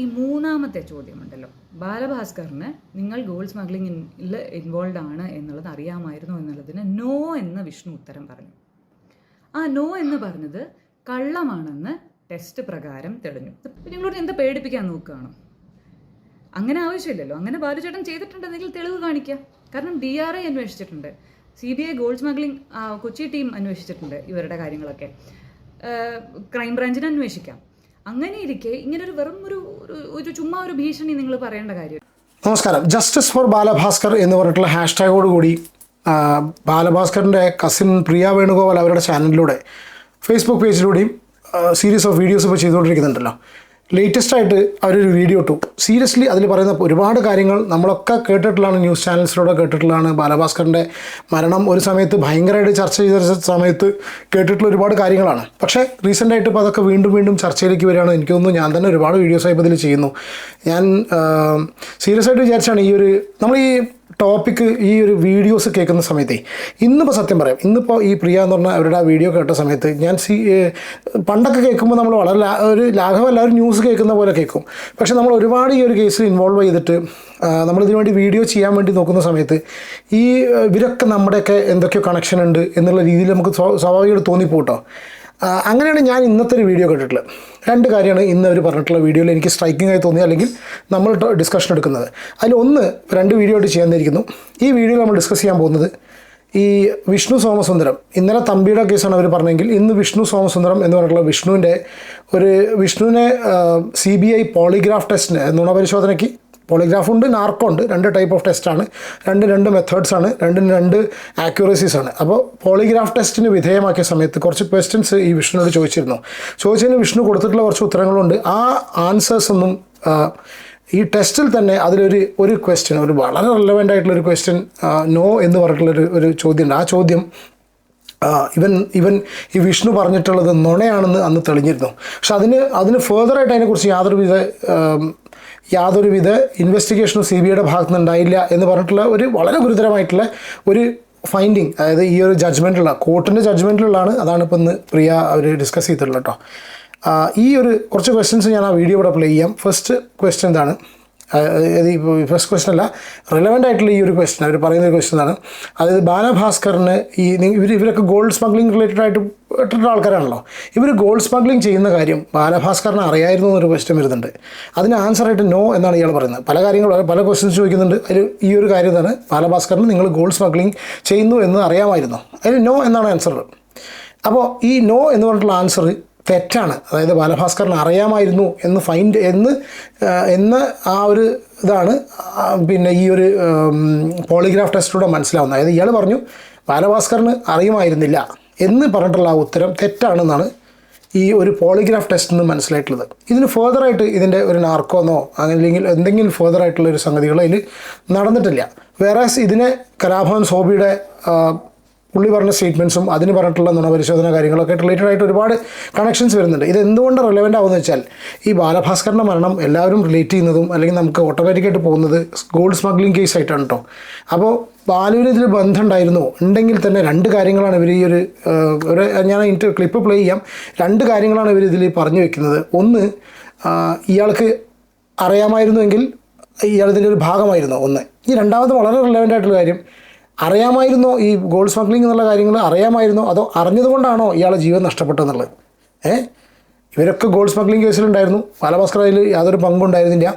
ഈ മൂന്നാമത്തെ ചോദ്യമുണ്ടല്ലോ, ബാലഭാസ്കറിന് നിങ്ങൾ ഗോൾഡ് സ്മഗ്ലിംഗിൽ ഇൻവോൾവ് ആണ് എന്നുള്ളത് അറിയാമായിരുന്നു എന്നുള്ളതിന് നോ എന്ന് വിഷ്ണു ഉത്തരം പറഞ്ഞു. ആ നോ എന്ന് പറഞ്ഞത് കള്ളമാണെന്ന് ടെസ്റ്റ് പ്രകാരം തെളിഞ്ഞു. നിങ്ങളോട് എന്താ പേടിപ്പിക്കാൻ നോക്കുകയാണോ? അങ്ങനെ ആവശ്യമില്ലല്ലോ. അങ്ങനെ ബാലുചേട്ടൻ ചെയ്തിട്ടുണ്ടെങ്കിൽ തെളിവ് കാണിക്കുക. കാരണം DRI അന്വേഷിച്ചിട്ടുണ്ട്, CBI gold smuggling Kochi team അന്വേഷിച്ചിട്ടുണ്ട് ഇവരുടെ കാര്യങ്ങളൊക്കെ, ക്രൈംബ്രാഞ്ചിന് അന്വേഷിക്കാം. അങ്ങനെ ഇരിക്കെ ഇങ്ങനെ ഒരു വെറും ഒരു ചുമ്മാ ഒരു ഭീഷണി നിങ്ങൾ പറയേണ്ട കാര്യം. നമസ്കാരം. ജസ്റ്റിസ് ഫോർ ബാലഭാസ്കർ എന്ന് പറഞ്ഞിട്ടുള്ള ഹാഷ്ടാഗോടുകൂടി ബാലഭാസ്കറിൻ്റെ കസിൻ പ്രിയ വേണുഗോപാൽ അവരുടെ ചാനലിലൂടെ ഫേസ്ബുക്ക് പേജിലൂടെയും സീരീസ് ഓഫ് വീഡിയോസ് ഇപ്പോൾ ചെയ്തുകൊണ്ടിരിക്കുന്നുണ്ടല്ലോ. ലേറ്റസ്റ്റ് ആയിട്ട് അവരൊരു വീഡിയോ ഇട്ടു. സീരിയസ്ലി അതിൽ പറയുന്ന ഒരുപാട് കാര്യങ്ങൾ നമ്മളൊക്കെ കേട്ടിട്ടുള്ളതാണ്, ന്യൂസ് ചാനൽസിലൂടെ കേട്ടിട്ടുള്ളതാണ്. ബാലഭാസ്കറിൻ്റെ മരണം ഒരു സമയത്ത് ഭയങ്കരമായിട്ട് ചർച്ച ചെയ്ത സമയത്ത് കേട്ടിട്ടുള്ള ഒരുപാട് കാര്യങ്ങളാണ്. പക്ഷേ റീസെൻ്റായിട്ട് ഇപ്പോൾ അതൊക്കെ വീണ്ടും ചർച്ചയിലേക്ക് വരികയാണ്. എനിക്ക് തോന്നുന്നു ഞാൻ തന്നെ ഒരുപാട് വീഡിയോസായി ഇപ്പോൾ ഇതിൽ ചെയ്യുന്നു. ഞാൻ സീരിയസ് ആയിട്ട് വിചാരിച്ചാണ് നമ്മൾ ഈ ടോപ്പിക്ക് ഈ ഒരു വീഡിയോസ് കേൾക്കുന്ന സമയത്തേ, ഇന്നിപ്പോൾ സത്യം പറയാം, ഇന്നിപ്പോൾ ഈ പ്രിയ എന്ന് പറഞ്ഞാൽ അവരുടെ ആ വീഡിയോ കേട്ട സമയത്ത് ഞാൻ പണ്ടൊക്കെ കേൾക്കുമ്പോൾ നമ്മൾ വളരെ ഒരു ലാഘവല്ല, ഒരു ന്യൂസ് കേൾക്കുന്ന പോലെ കേൾക്കും. പക്ഷേ നമ്മൾ ഒരുപാട് ഈ ഒരു കേസിൽ ഇൻവോൾവ് ചെയ്തിട്ട് നമ്മളിതിനു വേണ്ടി വീഡിയോ ചെയ്യാൻ വേണ്ടി നോക്കുന്ന സമയത്ത് ഇവരൊക്കെ നമ്മുടെയൊക്കെ എന്തൊക്കെയോ കണക്ഷൻ ഉണ്ട് എന്നുള്ള രീതിയിൽ നമുക്ക് സ്വാഭാവികമായിട്ട് തോന്നിപ്പോട്ടോ. അങ്ങനെയാണ് ഞാൻ ഇന്നത്തെ ഒരു വീഡിയോ കേട്ടിട്ടുള്ളത്. രണ്ട് കാര്യമാണ് ഇന്ന് അവർ പറഞ്ഞിട്ടുള്ള വീഡിയോയിൽ എനിക്ക് സ്ട്രൈക്കിംഗ് ആയി തോന്നി, അല്ലെങ്കിൽ നമ്മൾ ഡിസ്കഷൻ എടുക്കുന്നത്. അതിലൊന്ന് 2 വീഡിയോ ആയിട്ട് ചെയ്യാനിരിക്കുന്നു. ഈ വീഡിയോയിൽ നമ്മൾ ഡിസ്കസ് ചെയ്യാൻ പോകുന്നത് ഈ വിഷ്ണു സോമസുന്ദരം, ഇന്നലെ തമ്പിയുടെ കേസാണ് അവർ പറഞ്ഞെങ്കിൽ ഇന്ന് വിഷ്ണു സോമസുന്ദരം എന്ന് പറഞ്ഞിട്ടുള്ള വിഷ്ണുവിനെ CBI പോളിഗ്രാഫ് ടെസ്റ്റിന്, നുണപരിശോധനയ്ക്ക് പോളിഗ്രാഫ് ഉണ്ട്, നാർക്കോ ഉണ്ട്, 2 ടൈപ്പ് ഓഫ് ടെസ്റ്റാണ്, 2 മെത്തേഡ്സാണ്, 2 ആക്യുറസീസാണ്. അപ്പോൾ പോളിഗ്രാഫ് ടെസ്റ്റിന് വിധേയമാക്കിയ സമയത്ത് കുറച്ച് ക്വസ്റ്റ്യൻസ് ഈ വിഷ്ണുവിനോട് ചോദിച്ചതിന് വിഷ്ണു കൊടുത്തിട്ടുള്ള കുറച്ച് ഉത്തരങ്ങളുണ്ട്. ആ ആൻസേഴ്സ് ഒന്നും ഈ ടെസ്റ്റിൽ തന്നെ ഒരു ക്വസ്റ്റ്യൻ, ഒരു വളരെ റെലവൻ്റ് ആയിട്ടുള്ളൊരു ക്വസ്റ്റ്യൻ, നോ എന്ന് പറഞ്ഞിട്ടുള്ളൊരു ചോദ്യമുണ്ട്. ആ ചോദ്യം ഇവൻ ഈ വിഷ്ണു പറഞ്ഞിട്ടുള്ളത് നുണയാണെന്ന് അന്ന് തെളിഞ്ഞിരുന്നു. പക്ഷെ അതിന് ഫേർദറായിട്ട് അതിനെക്കുറിച്ച് യാതൊരുവിധ ഇൻവെസ്റ്റിഗേഷനും CBIയുടെ ഭാഗത്തു നിന്നുണ്ടായില്ല എന്ന് പറഞ്ഞിട്ടുള്ള ഒരു വളരെ ഗുരുതരമായിട്ടുള്ള ഒരു ഫൈൻഡിങ്, അതായത് ഈ ഒരു കോർട്ടിൻ്റെ ജഡ്ജ്മെൻറ്റിലുള്ളതാണ്. അതാണ് ഇപ്പോൾ ഇന്ന് പ്രിയ അവർ ഡിസ്കസ് ചെയ്തിട്ടുള്ളത് കേട്ടോ. ഈ കുറച്ച് ക്വസ്റ്റ്യൻസ് ഞാൻ ആ വീഡിയോ ഇവിടെ പ്ലേ ചെയ്യാം. ഫസ്റ്റ് ക്വസ്റ്റ്യൻ എന്താണ്, ഫസ്റ്റ് ക്വസ്റ്റ്യൻ അല്ല, റിലവൻ്റ് ആയിട്ടുള്ള ഈ ഒരു ക്വസ്റ്റ്യൻ അവർ പറയുന്ന ഒരു ക്വസ്റ്റ്യൻ ആണ്. അതായത് ബാലഭാസ്കറിന് ഇവരൊക്കെ ഗോൾഡ് സ്മഗ്ലിംഗ് റിലേറ്റഡ് ആയിട്ട് ഇട്ടിട്ടുള്ള ആൾക്കാരാണല്ലോ. ഇവർ ഗോൾഡ് സ്മഗ്ലിംഗ് ചെയ്യുന്ന കാര്യം ബാലഭാസ്കറിന് അറിയായിരുന്നു എന്നൊരു ക്വസ്റ്റ്യൻ വരുന്നുണ്ട്. അതിന് ആൻസറായിട്ട് നോ എന്നാണ് ഇയാൾ പറയുന്നത്. പല ക്വസ്റ്റ്യൻസ് ചോദിക്കുന്നുണ്ട്. അതിൽ ഈ ഒരു കാര്യം തന്നെ, ബാലഭാസ്കറിന് നിങ്ങൾ ഗോൾഡ് സ്മഗ്ലിംഗ് ചെയ്യുന്നു എന്ന് അറിയാമായിരുന്നു, അതിൽ നോ എന്നാണ് ആൻസർ. അപ്പോൾ ഈ നോ എന്ന് പറഞ്ഞിട്ടുള്ള ആൻസർ തെറ്റാണ്. അതായത് ബാലഭാസ്കറിന് അറിയാമായിരുന്നു എന്ന് ആ ഒരു ഇതാണ് പിന്നെ ഈ ഒരു പോളിഗ്രാഫ് ടെസ്റ്റിലൂടെ മനസ്സിലാവുന്നത്. അതായത് ഇയാൾ പറഞ്ഞു ബാലഭാസ്കറിന് അറിയുമായിരുന്നില്ല എന്ന് പറഞ്ഞിട്ടുള്ള ആ ഉത്തരം തെറ്റാണെന്നാണ് ഈ ഒരു പോളിഗ്രാഫ് ടെസ്റ്റിൽ നിന്ന് മനസ്സിലായിട്ടുള്ളത്. ഇതിന് ഫേർദറായിട്ട് ഇതിൻ്റെ ഒരു നാർക്കോന്നോ അല്ലെങ്കിൽ എന്തെങ്കിലും ഫേർദറായിട്ടുള്ള ഒരു സംഗതികൾ അതിൽ നടന്നിട്ടില്ല. വേറെ ഇതിനെ കലാഭവൻ സോബിയുടെ പുള്ളി പറഞ്ഞ സ്റ്റേറ്റ്മെൻറ്റ്സും അതിന് പറഞ്ഞിട്ടുള്ള നുണപരിശോധന കാര്യങ്ങളൊക്കെ റിലേറ്റഡ് ആയിട്ട് ഒരുപാട് കണക്ഷൻസ് വരുന്നുണ്ട്. ഇത് എന്തുകൊണ്ട് റെലവൻ്റ് ആവുമെന്ന് വെച്ചാൽ, ഈ ബാലഭാസ്കറിൻ്റെ മരണം എല്ലാവരും റിലേറ്റ് ചെയ്യുന്നതും അല്ലെങ്കിൽ നമുക്ക് ഓട്ടോമാറ്റിക്കായിട്ട് പോകുന്നത് ഗോൾഡ് സ്മഗ്ലിംഗ് കേസായിട്ടാണ് കേട്ടോ. അപ്പോൾ ബാലുവിന് ഇതിൽ ബന്ധം ഉണ്ടെങ്കിൽ തന്നെ 2 കാര്യങ്ങളാണ് ഇവർ ഞാൻ ക്ലിപ്പ് പ്ലേ ചെയ്യാം. 2 കാര്യങ്ങളാണ് ഇവർ ഇതിൽ പറഞ്ഞു വെക്കുന്നത്. ഒന്ന്, ഇയാൾക്ക് അറിയാമായിരുന്നുവെങ്കിൽ ഇയാളിതിൻ്റെ ഒരു ഭാഗമായിരുന്നു. ഒന്ന്. ഈ രണ്ടാമത് വളരെ റിലവൻ്റ് ആയിട്ടുള്ള കാര്യം, അറിയാമായിരുന്നോ ഈ ഗോൾഡ് സ്മഗ്ലിംഗ് എന്നുള്ള കാര്യങ്ങൾ അറിയാമായിരുന്നോ, അതോ അറിഞ്ഞതുകൊണ്ടാണോ ഇയാളെ ജീവൻ നഷ്ടപ്പെട്ടെന്നുള്ളത്? ഇവരൊക്കെ ഗോൾഡ് സ്മഗ്ലിംഗ് കേസിലുണ്ടായിരുന്നു. ബാലഭാസ്കർ അതിൽ യാതൊരു പങ്കുണ്ടായിരുന്നില്ല.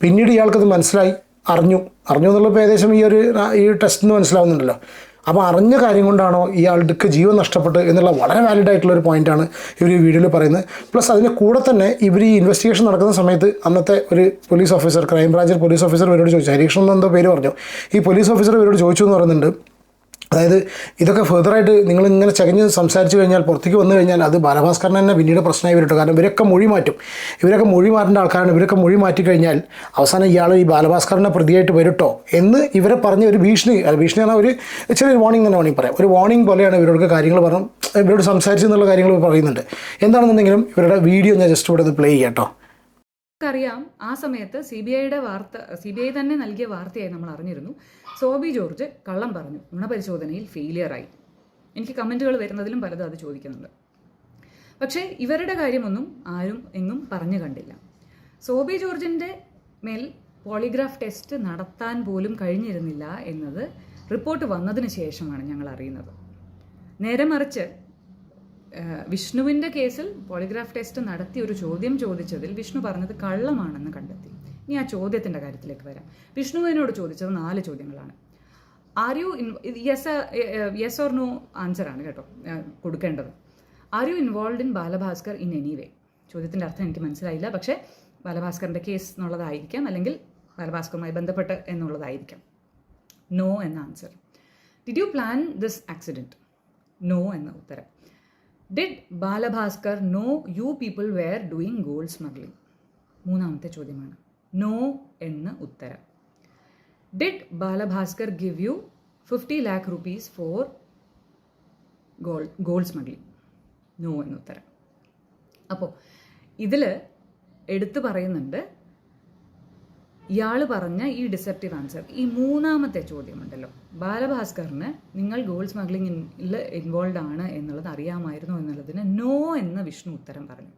പിന്നീട് ഇയാൾക്കത് മനസ്സിലായി, അറിഞ്ഞു എന്നുള്ളപ്പോൾ ഏകദേശം ഈ ടെസ്റ്റിൽ നിന്ന് മനസ്സിലാവുന്നുണ്ടല്ലോ. അപ്പോൾ അറിഞ്ഞ കാര്യം കൊണ്ടാണോ ഇയാൾക്ക് ജീവൻ നഷ്ടപ്പെട്ട് എന്നുള്ള വളരെ വാലിഡ് ആയിട്ടുള്ളൊരു പോയിൻ്റാണ് ഇവർ ഈ വീഡിയോയിൽ പറയുന്നത്. പ്ലസ് അതിൻ്റെ കൂടെ തന്നെ ഇവർ ഈ ഇൻവെസ്റ്റിഗേഷൻ നടക്കുന്ന സമയത്ത് അന്നത്തെ ഒരു പോലീസ് ഓഫീസർ, ക്രൈംബ്രാഞ്ചിൽ പോലീസ് ഓഫീസർ ഇവരോട് ചോദിച്ചു, ഹരീകൃഷ്ണൻ എന്തോ പേര് പറഞ്ഞു, ഈ പോലീസ് ഓഫീസർ ഇവരോട് ചോദിച്ചു എന്ന് പറയുന്നുണ്ട്. അതായത് ഇതൊക്കെ ഫെർദറായിട്ട് നിങ്ങളിങ്ങനെ ചകഞ്ഞ് സംസാരിച്ച് കഴിഞ്ഞാൽ, പുറത്തേക്ക് വന്നു കഴിഞ്ഞാൽ അത് ബാലഭാസ്കറിന് തന്നെ പിന്നീട് പ്രശ്നമായി വരട്ടെ. കാരണം ഇവരൊക്കെ മൊഴി മാറ്റേണ്ട ആൾക്കാരാണ്. ഇവരൊക്കെ മൊഴി മാറ്റിക്കഴിഞ്ഞാൽ അവസാനം ഇയാൾ ഈ ബാലഭാസ്കറിനെ പ്രതിയായിട്ട് വരട്ടോ എന്ന് ഇവരെ പറഞ്ഞ ഒരു ഭീഷണി പറഞ്ഞാൽ ഒരു ചെറിയൊരു വാർണിംഗ് തന്നെ വേണമെങ്കിൽ പറയാം. ഒരു വാർണിംഗ് പോലെയാണ് ഇവരോട് കാര്യങ്ങൾ പറഞ്ഞു, ഇവരോട് സംസാരിച്ചെന്നുള്ള കാര്യങ്ങൾ പറയുന്നുണ്ട്. എന്താണെന്നുണ്ടെങ്കിലും ഇവരുടെ വീഡിയോ ഞാൻ ജസ്റ്റ് ഇവിടെ പ്ലേ ചെയ്യാം കേട്ടോ. അറിയാം, ആ സമയത്ത് CBI തന്നെ നൽകിയ വാർത്തയായി നമ്മൾ അറിഞ്ഞിരുന്നു. സോബി ജോർജ് കള്ളം പറഞ്ഞു, നുണപരിശോധനയിൽ ഫെയിലിയറായി. എനിക്ക് കമൻറ്റുകൾ വരുന്നതിലും പലതും അത് ചോദിക്കുന്നുണ്ട്. പക്ഷേ ഇവരുടെ കാര്യമൊന്നും ആരും എങ്ങും പറഞ്ഞു കണ്ടില്ല. സോബി ജോർജിൻ്റെ മേൽ പോളിഗ്രാഫ് ടെസ്റ്റ് നടത്താൻ പോലും കഴിഞ്ഞിരുന്നില്ല എന്നത് റിപ്പോർട്ട് വന്നതിന് ശേഷമാണ് ഞങ്ങൾ അറിയുന്നത്. നേരെ മറിച്ച് വിഷ്ണുവിൻ്റെ കേസിൽ പോളിഗ്രാഫ് ടെസ്റ്റ് നടത്തി ഒരു ചോദ്യം ചോദിച്ചതിൽ വിഷ്ണു പറഞ്ഞത് കള്ളമാണെന്ന് കണ്ടെത്തി. ഇനി ആ ചോദ്യത്തിൻ്റെ കാര്യത്തിലേക്ക് വരാം. വിഷ്ണുവിനോട് ചോദിച്ചത് 4 ചോദ്യങ്ങളാണ്. Are you yes or no ആൻസറാണ് കേട്ടോ കൊടുക്കേണ്ടത്. Are you involve in Balabhaskar in any way? ചോദ്യത്തിൻ്റെ അർത്ഥം എനിക്ക് മനസ്സിലായില്ല, പക്ഷേ ബാലഭാസ്കറിൻ്റെ കേസ് എന്നുള്ളതായിരിക്കാം, അല്ലെങ്കിൽ ബാലഭാസ്കറുമായി ബന്ധപ്പെട്ട് എന്നുള്ളതായിരിക്കാം. നോ എന്ന answer. Did you plan this accident? No എന്ന ഉത്തരം. Did Balabhaskar no you people were doing gold smuggling? 3ാമത്തെ ചോദ്യമാണ്. നോ എന്ന് ഉത്തരം. Did Balabhaskar give you 50 lakh rupees for gold smuggling? No എന്ന് ഉത്തരം. അപ്പോൾ ഇതിൽ എടുത്തു പറയുന്നുണ്ട് ഇയാൾ പറഞ്ഞ ഈ ഡിസെപ്റ്റീവ് ആൻസർ. ഈ 3ാമത്തെ ചോദ്യമുണ്ടല്ലോ, ബാലഭാസ്കറിന് നിങ്ങൾ ഗോൾഡ് സ്മഗ്ലിംഗിൽ ഇൻവോൾവ് ആണ് എന്നുള്ളത് അറിയാമായിരുന്നു എന്നുള്ളതിന് നോ എന്ന് വിഷ്ണു ഉത്തരം പറഞ്ഞു.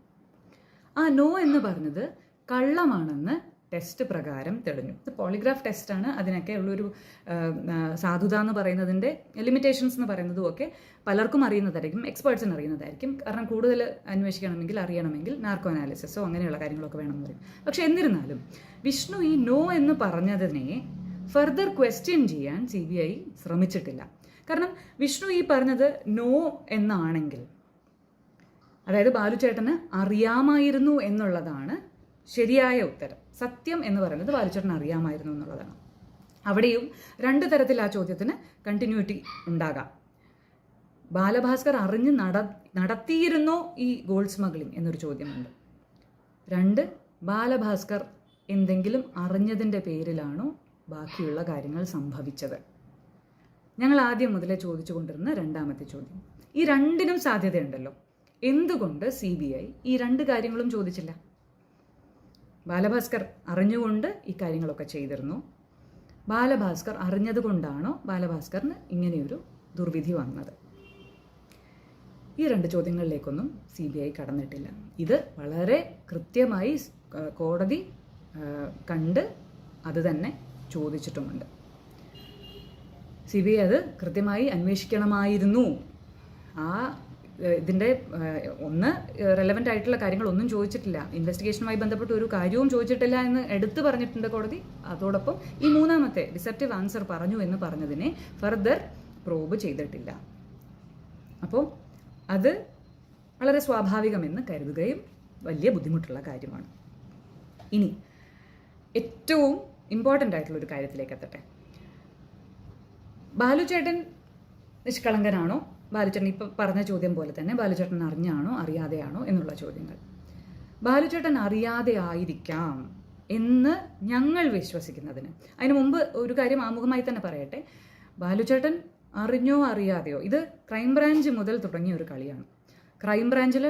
ആ നോ എന്ന് പറഞ്ഞത് കള്ളമാണെന്ന് ടെസ്റ്റ് പ്രകാരം തെളിഞ്ഞു. ഇത് പോളിഗ്രാഫ് ടെസ്റ്റാണ്, അതിനൊക്കെ ഉള്ളൊരു സാധുത എന്ന് പറയുന്നതിൻ്റെ ലിമിറ്റേഷൻസ് എന്ന് പറയുന്നതും ഒക്കെ പലർക്കും അറിയുന്നതായിരിക്കും, എക്സ്പേർട്സിന് അറിയുന്നതായിരിക്കും. കാരണം കൂടുതൽ അന്വേഷിക്കണമെങ്കിൽ അറിയണമെങ്കിൽ നാർക്കോ അനാലിസിസോ അങ്ങനെയുള്ള കാര്യങ്ങളൊക്കെ വേണമെന്ന് പറയും. പക്ഷെ എന്നിരുന്നാലും വിഷ്ണു ഈ നോ എന്ന് പറഞ്ഞതിനെ ഫർദർ ക്വസ്റ്റ്യൻ ചെയ്യാൻ CBI ശ്രമിച്ചിട്ടില്ല. കാരണം വിഷ്ണു ഈ പറഞ്ഞത് നോ എന്നാണെങ്കിൽ, അതായത് ബാലുചേട്ടന് അറിയാമായിരുന്നു എന്നുള്ളതാണ് ശരിയായ ഉത്തരം. സത്യം എന്ന് പറയുന്നത് ബാലുചേട്ടൻ അറിയാമായിരുന്നു എന്നുള്ളതാണ്. അവിടെയും 2 തരത്തിൽ ആ ചോദ്യത്തിന് കണ്ടിന്യൂറ്റി ഉണ്ടാകാം. ബാലഭാസ്കർ അറിഞ്ഞ് നടത്തിയിരുന്നോ ഈ ഗോൾഡ് സ്മഗ്ലിംഗ് എന്നൊരു ചോദ്യമുണ്ട്. 2, ബാലഭാസ്കർ എന്തെങ്കിലും അറിഞ്ഞതിൻ്റെ പേരിലാണോ ബാക്കിയുള്ള കാര്യങ്ങൾ സംഭവിച്ചത്? ഞങ്ങൾ ആദ്യം മുതലേ ചോദിച്ചു കൊണ്ടിരുന്ന 2ാമത്തെ ചോദ്യം. ഈ 2നും സാധ്യതയുണ്ടല്ലോ. എന്തുകൊണ്ട് CBI ഈ 2 കാര്യങ്ങളും ചോദിച്ചില്ല? ബാലഭാസ്കർ അറിഞ്ഞുകൊണ്ട് ഈ കാര്യങ്ങളൊക്കെ ചെയ്തിരുന്നു. ബാലഭാസ്കർ അറിഞ്ഞതുകൊണ്ടാണോ ബാലഭാസ്കറിന് ഇങ്ങനെയൊരു ദുർവിധി വന്നത്? ഈ 2 ചോദ്യങ്ങളിലേക്കൊന്നും CBI കടന്നിട്ടില്ല. ഇത് വളരെ കൃത്യമായി കോടതി കണ്ട് അത് തന്നെ ചോദിച്ചിട്ടുമുണ്ട്. CBI അത് കൃത്യമായി അന്വേഷിക്കണമായിരുന്നു. ഇതിൻ്റെ റെലവൻ്റ് ആയിട്ടുള്ള കാര്യങ്ങളൊന്നും ചോദിച്ചിട്ടില്ല. ഇൻവെസ്റ്റിഗേഷനുമായി ബന്ധപ്പെട്ട് ഒരു കാര്യവും ചോദിച്ചിട്ടില്ല എന്ന് എടുത്തു പറഞ്ഞിട്ടുണ്ട് കോടതി. അതോടൊപ്പം ഈ 3ാമത്തെ ഡിസെപ്റ്റീവ് ആൻസർ പറഞ്ഞു എന്ന് പറഞ്ഞതിനെ ഫർദർ പ്രോബ് ചെയ്തിട്ടില്ല. അപ്പോൾ അത് വളരെ സ്വാഭാവികമെന്ന് കരുതുകയും വലിയ ബുദ്ധിമുട്ടുള്ള കാര്യമാണ്. ഇനി ഏറ്റവും ഇമ്പോർട്ടൻ്റ് ആയിട്ടുള്ളൊരു കാര്യത്തിലേക്ക് എത്തട്ടെ. ബാലുചേട്ടൻ നിഷ്കളങ്കനാണോ? ബാലുചേട്ടൻ ഇപ്പോൾ പറഞ്ഞ ചോദ്യം പോലെ തന്നെ ബാലുചേട്ടൻ അറിഞ്ഞാണോ അറിയാതെയാണോ എന്നുള്ള ചോദ്യങ്ങൾ. ബാലുചേട്ടൻ അറിയാതെ ആയിരിക്കാം എന്ന് ഞങ്ങൾ വിശ്വസിക്കുന്നതിന് അതിന് മുമ്പ് ഒരു കാര്യം ആമുഖമായി തന്നെ പറയട്ടെ. ബാലുചേട്ടൻ അറിഞ്ഞോ അറിയാതെയോ ഇത് ക്രൈംബ്രാഞ്ച് മുതൽ തുടങ്ങിയ ഒരു കളിയാണ്. ക്രൈംബ്രാഞ്ചിൽ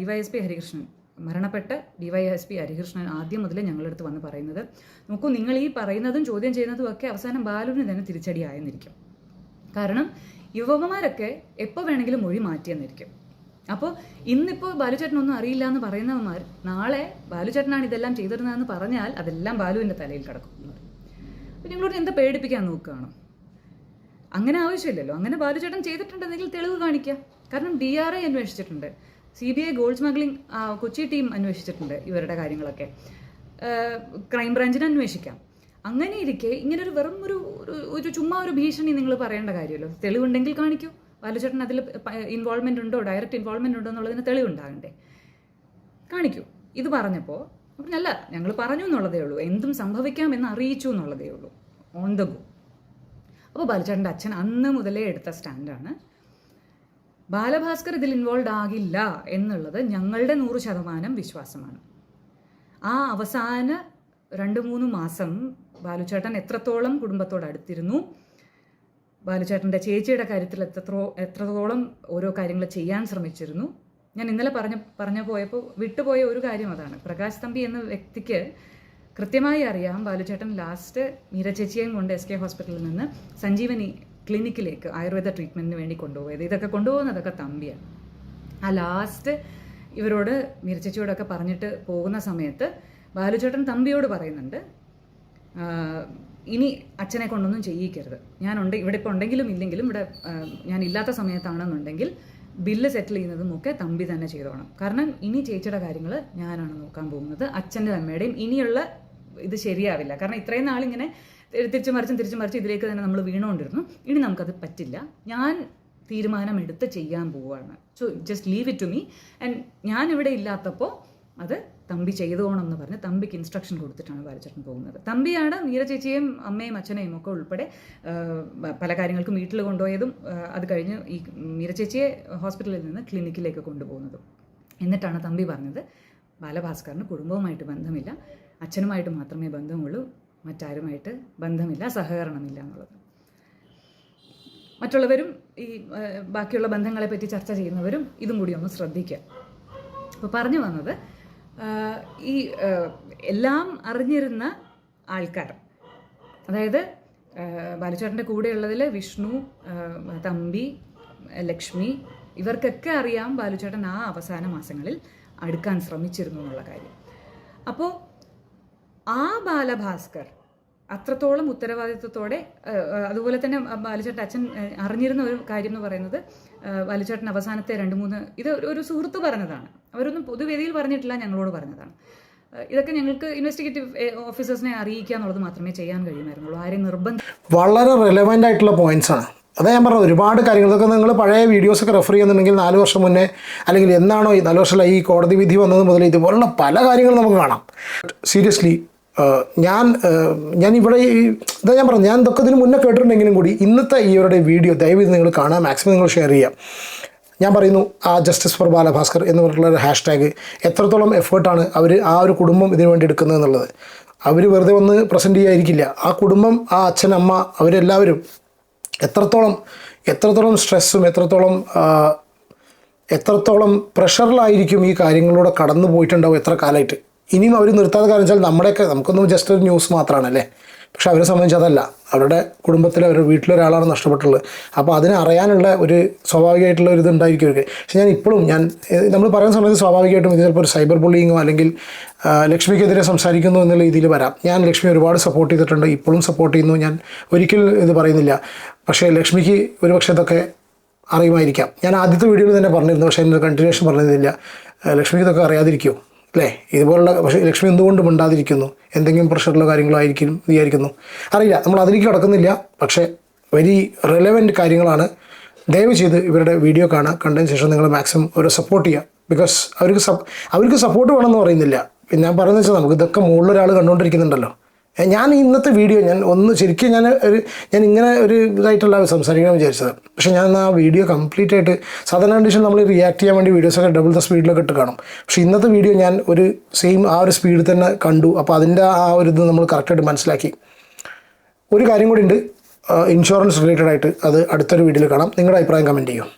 DYSP ഹരികൃഷ്ണൻ, മരണപ്പെട്ട DYSP ഹരികൃഷ്ണൻ ആദ്യം മുതലേ ഞങ്ങളടുത്ത് വന്ന് പറയുന്നത്, നോക്കൂ നിങ്ങൾ ഈ പറയുന്നതും ചോദ്യം ചെയ്യുന്നതും ഒക്കെ അവസാനം ബാലുവിന് തന്നെ തിരിച്ചടിയായെന്നിരിക്കും. കാരണം യുവമാരൊക്കെ എപ്പോൾ വേണമെങ്കിലും മൊഴി മാറ്റിയെന്നിരിക്കും. അപ്പോൾ ഇന്നിപ്പോൾ ബാലുചേട്ടനൊന്നും അറിയില്ല എന്ന് പറയുന്നവന്മാർ നാളെ ബാലുചേട്ടനാണ് ഇതെല്ലാം ചെയ്തിരുന്നതെന്ന് പറഞ്ഞാൽ അതെല്ലാം ബാലുവിൻ്റെ തലയിൽ കിടക്കും. അപ്പോൾ ഞങ്ങളോട് എന്താ പേടിപ്പിക്കാൻ നോക്കുകയാണോ? അങ്ങനെ ആവശ്യമില്ലല്ലോ. അങ്ങനെ ബാലുചേട്ടൻ ചെയ്തിട്ടുണ്ടെങ്കിൽ തെളിവ് കാണിക്കുക. കാരണം DRI അന്വേഷിച്ചിട്ടുണ്ട്, CBI gold smuggling Kochi team അന്വേഷിച്ചിട്ടുണ്ട് ഇവരുടെ കാര്യങ്ങളൊക്കെ. ക്രൈംബ്രാഞ്ചിന് അന്വേഷിക്കാം. അങ്ങനെ ഇരിക്കെ ഇങ്ങനൊരു വെറും ഒരു ചുമ്മാ ഒരു ഭീഷണി നിങ്ങൾ പറയേണ്ട കാര്യമല്ലോ. തെളിവുണ്ടെങ്കിൽ കാണിക്കൂ. ബാലുചേട്ടൻ അതിൽ ഇൻവോൾവ്മെൻ്റ് ഉണ്ടോ, ഡയറക്റ്റ് ഇൻവോൾവ്മെൻ്റ് ഉണ്ടോ എന്നുള്ളതിന് തെളിവുണ്ടാകണ്ടേ? കാണിക്കൂ. ഇത് പറഞ്ഞപ്പോൾ അല്ല, ഞങ്ങൾ പറഞ്ഞു എന്നുള്ളതേ ഉള്ളൂ, എന്തും സംഭവിക്കാമെന്ന് അറിയിച്ചു എന്നുള്ളതേ ഉള്ളൂ, ഓൺ ദ ഗോ. അപ്പോൾ ബാലുചേട്ടൻ്റെ അച്ഛൻ അന്ന് മുതലേ എടുത്ത സ്റ്റാൻഡാണ് ബാലഭാസ്കർ ഇതിൽ ഇൻവോൾവ് ആകില്ല എന്നുള്ളത് ഞങ്ങളുടെ 100% വിശ്വാസമാണ്. ആ അവസാന 2-3 മാസം ബാലുചേട്ടൻ എത്രത്തോളം കുടുംബത്തോട് അടുത്തിരുന്നു, ബാലുചേട്ടൻ്റെ ചേച്ചിയുടെ കാര്യത്തിൽ എത്രത്തോളം ഓരോ കാര്യങ്ങൾ ചെയ്യാൻ ശ്രമിച്ചിരുന്നു. ഞാൻ ഇന്നലെ പറഞ്ഞു പോയപ്പോൾ വിട്ടുപോയ ഒരു കാര്യം അതാണ്. പ്രകാശ് തമ്പി എന്ന വ്യക്തിക്ക് കൃത്യമായി അറിയാം ബാലുചേട്ടൻ ലാസ്റ്റ് മീര ചേച്ചിയെയും കൊണ്ട് SK ഹോസ്പിറ്റലിൽ നിന്ന് സഞ്ജീവനി ക്ലിനിക്കിലേക്ക് ആയുർവേദ ട്രീറ്റ്മെൻറ്റിന് വേണ്ടി കൊണ്ടുപോയത്. ഇതൊക്കെ കൊണ്ടുപോകുന്നതൊക്കെ തമ്പിയാണ്. ആ ലാസ്റ്റ് ഇവരോട് മീര ചേച്ചിയോടൊക്കെ പറഞ്ഞിട്ട് പോകുന്ന സമയത്ത് ബാലുചേട്ടൻ തമ്പിയോട് പറയുന്നുണ്ട്, ഇനി അച്ഛനെ കൊണ്ടൊന്നും ചെയ്യിക്കരുത്, ഇവിടെ ഇപ്പോൾ ഉണ്ടെങ്കിലും ഇല്ലെങ്കിലും ഇവിടെ ഞാൻ ഇല്ലാത്ത സമയത്താണെന്നുണ്ടെങ്കിൽ ബില്ല് സെറ്റിൽ ചെയ്യുന്നതും ഒക്കെ തമ്പി തന്നെ ചെയ്തോണം. കാരണം ഇനി ചേച്ചിയുടെ കാര്യങ്ങൾ ഞാനാണ് നോക്കാൻ പോകുന്നത്. അച്ഛൻ്റെ അമ്മയുടെയും ഇനിയുള്ള ഇത് ശരിയാവില്ല. കാരണം ഇത്രയും നാളിങ്ങനെ തിരിച്ചു മറിച്ചും ഇതിലേക്ക് തന്നെ നമ്മൾ വീണുകൊണ്ടിരുന്നു. ഇനി നമുക്കത് പറ്റില്ല. ഞാൻ തീരുമാനമെടുത്ത് ചെയ്യാൻ പോവുകയാണ്. So just leave it to me. And ഞാനിവിടെ ഇല്ലാത്തപ്പോൾ അത് തമ്പി ചെയ്തോണം എന്ന് പറഞ്ഞ് തമ്പിക്ക് ഇൻസ്ട്രക്ഷൻ കൊടുത്തിട്ടാണ് ബാലുചേട്ടൻ പോകുന്നത്. തമ്പിയാണ് മീര ചേച്ചിയെയും അമ്മയും അച്ഛനെയും ഒക്കെ ഉൾപ്പെടെ പല കാര്യങ്ങൾക്കും വീട്ടിൽ കൊണ്ടുപോയതും അത് കഴിഞ്ഞ് ഈ മീര ചേച്ചിയെ ഹോസ്പിറ്റലിൽ നിന്ന് ക്ലിനിക്കിലേക്ക് കൊണ്ടുപോകുന്നതും. എന്നിട്ടാണ് തമ്പി പറഞ്ഞത്, ബാലഭാസ്കറിന് കുടുംബവുമായിട്ട് ബന്ധമില്ല, അച്ഛനുമായിട്ട് മാത്രമേ ബന്ധമുള്ളൂ, മറ്റാരുമായിട്ട് ബന്ധമില്ല, സഹകരണമില്ല എന്നുള്ളത്. മറ്റുള്ളവരും ഈ ബാക്കിയുള്ള ബന്ധങ്ങളെ പറ്റി ചർച്ച ചെയ്യുന്നവരും ഇതും കൂടി ഒന്ന് ശ്രദ്ധിക്കുക. അപ്പോൾ പറഞ്ഞു വന്നത്, ഈ എല്ലാം അറിഞ്ഞിരുന്ന ആൾക്കാർ, അതായത് ബാലുചേട്ടൻ്റെ കൂടെയുള്ളതിൽ വിഷ്ണു, തമ്പി, ലക്ഷ്മി, ഇവർക്കൊക്കെ അറിയാം ബാലുചേട്ടൻ ആ അവസാന മാസങ്ങളിൽ അടുക്കാൻ ശ്രമിച്ചിരുന്നു എന്നുള്ള കാര്യം. അപ്പോൾ ആ ബാലഭാസ്കർ അത്രത്തോളം ഉത്തരവാദിത്വത്തോടെ, അതുപോലെ തന്നെ ബാലുചേട്ടൻ അച്ഛൻ അറിഞ്ഞിരുന്ന ഒരു കാര്യം എന്ന് പറയുന്നത്, ബാലുചേട്ടൻ അവസാനത്തെ 2-3 ഇത് ഒരു സുഹൃത്ത് പറഞ്ഞതാണ്, അവരൊന്നും പൊതുവേദിയിൽ പറഞ്ഞിട്ടില്ല, ഞങ്ങളോട് പറഞ്ഞതാണ്. ഇതൊക്കെ ഞങ്ങൾക്ക് ഇൻവെസ്റ്റിഗേറ്റീവ് ഓഫീസേഴ്സിനെ അറിയിക്കുക എന്നുള്ളത് മാത്രമേ ചെയ്യാൻ കഴിയുമായിരുന്നുള്ളൂ. ആരെയും നിർബന്ധം. വളരെ റെലവൻ്റ് ആയിട്ടുള്ള പോയിന്റ്സ് ആണ്. അതാ ഞാൻ പറഞ്ഞത്, ഒരുപാട് കാര്യങ്ങളൊക്കെ നിങ്ങൾ പഴയ വീഡിയോസൊക്കെ റെഫർ ചെയ്യുന്നുണ്ടെങ്കിൽ 4 വർഷം മുന്നേ അല്ലെങ്കിൽ എന്നാണോ ഈ 4 വർഷമല്ല ഈ കോടതി വിധി വന്നത് മുതൽ ഇതുപോലുള്ള പല കാര്യങ്ങളും നമുക്ക് കാണാം. സീരിയസ്ലി ഞാൻ ഇവിടെ ഇതാ ഞാൻ പറഞ്ഞു, ഞാൻ ഇതൊക്കെ ഇതിന് മുന്നേ കേട്ടിട്ടുണ്ടെങ്കിലും കൂടി ഇന്നത്തെ ഇവരുടെ വീഡിയോ ദയവ് നിങ്ങൾ കാണാൻ മാക്സിമം നിങ്ങൾ ഷെയർ ചെയ്യാം. ഞാൻ പറയുന്നു, ആ ജസ്റ്റിസ് ഫോർ ബാലഭാസ്കർ എന്ന് പറഞ്ഞിട്ടുള്ള ഒരു ഹാഷ്ടാഗ് എത്രത്തോളം എഫേർട്ടാണ് അവർ ആ ഒരു കുടുംബം ഇതിനു വേണ്ടി എടുക്കുന്നത് എന്നുള്ളത്. അവർ വെറുതെ വന്ന് പ്രസൻറ്റ് ചെയ്യാതിരിക്കില്ല. ആ കുടുംബം, ആ അച്ഛൻ, അമ്മ, അവരെല്ലാവരും എത്രത്തോളം സ്ട്രെസ്സും എത്രത്തോളം പ്രഷറിലായിരിക്കും ഈ കാര്യങ്ങളിലൂടെ കടന്നു പോയിട്ടുണ്ടാവും എത്ര കാലമായിട്ട്. ഇനിയും അവർ നിർത്താതെ കാരണം വെച്ചാൽ നമുക്കൊന്നും ജസ്റ്റ് ഒരു ന്യൂസ് മാത്രമാണല്ലേ, പക്ഷെ അവരെ സംബന്ധിച്ച് അതല്ല. അവരുടെ കുടുംബത്തിൽ അവരുടെ വീട്ടിലൊരാളാണ് നഷ്ടപ്പെട്ടുള്ളത്. അപ്പോൾ അതിനെ അറിയാനുള്ള ഒരു സ്വാഭാവികമായിട്ടുള്ള ഒരു ഇതുണ്ടായിരിക്കും അവർക്ക്. പക്ഷെ നമ്മൾ പറയുന്ന സമയത്ത് സ്വാഭാവികമായിട്ടും ഇത് ചിലപ്പോൾ ഒരു സൈബർ ബുള്ളിങ്ങോ അല്ലെങ്കിൽ ലക്ഷ്മിക്കെതിരെ സംസാരിക്കുന്നു എന്നുള്ള രീതിയിൽ വരാം. ഞാൻ ലക്ഷ്മി ഒരുപാട് സപ്പോർട്ട് ചെയ്തിട്ടുണ്ട്, ഇപ്പോഴും സപ്പോർട്ട് ചെയ്യുന്നു, ഞാൻ ഒരിക്കലും ഇത് പറയുന്നില്ല. പക്ഷേ ലക്ഷ്മിക്ക് ഒരുപക്ഷെ ഇതൊക്കെ അറിയുമായിരിക്കാം. ഞാൻ ആദ്യത്തെ വീഡിയോയിൽ തന്നെ പറഞ്ഞിരുന്നു, പക്ഷേ അതിൻ്റെ കണ്ടിന്യൂഷൻ പറഞ്ഞിരുന്നില്ല. ലക്ഷ്മിക്ക് ഇതൊക്കെ അറിയാതിരിക്കുമോ അല്ലേ? ഇതുപോലുള്ള, പക്ഷേ ലക്ഷ്മി എന്തുകൊണ്ട് മിണ്ടാതിരിക്കുന്നു? എന്തെങ്കിലും പ്രഷറിലോ കാര്യങ്ങളോ വിചാരിക്കുന്നു, അറിയില്ല. നമ്മൾ അതിലേക്ക് കടക്കുന്നില്ല. പക്ഷേ വെരി റെലവൻറ്റ് കാര്യങ്ങളാണ്. ദയവ് ചെയ്ത് ഇവരുടെ വീഡിയോ കണ്ടതിന് ശേഷം നിങ്ങൾ മാക്സിമം അവരെ സപ്പോർട്ട് ചെയ്യുക. ബിക്കോസ് അവർക്ക് സപ്പോർട്ട് വേണമെന്ന് പറയുന്നില്ല. ഞാൻ പറയുന്നത് വെച്ചാൽ നമുക്ക് ഇതൊക്കെ മുകളിലൊരാൾ കണ്ടുകൊണ്ടിരിക്കുന്നുണ്ടല്ലോ. ഞാൻ ഇന്നത്തെ വീഡിയോ ശരിക്കും ഞാൻ ഇങ്ങനെ ഒരു ഇതായിട്ടുള്ള സംസാരിക്കണം വിചാരിച്ചത്. പക്ഷേ ഞാൻ ആ വീഡിയോ കംപ്ലീറ്റ് ആയിട്ട് സാധാരണ കണ്ടീഷൻ നമ്മൾ റിയാക്ട് ചെയ്യാൻ വേണ്ടി വീഡിയോസൊക്കെ ഡബിൾ ദ സ്പീഡിലൊക്കെ ഇട്ട് കാണും. പക്ഷേ ഇന്നത്തെ വീഡിയോ ഞാൻ ഒരു സെയിം ആ ഒരു സ്പീഡിൽ തന്നെ കണ്ടു. അപ്പോൾ അതിൻ്റെ ആ ഒരു ഇത് നമ്മൾ കറക്റ്റായിട്ട് മനസ്സിലാക്കി. ഒരു കാര്യം കൂടി ഉണ്ട്, ഇൻഷുറൻസ് റിലേറ്റഡ് ആയിട്ട്. അത് അടുത്തൊരു വീഡിയോയിൽ കാണാം. നിങ്ങളുടെ അഭിപ്രായം കമൻറ്റ് ചെയ്യും.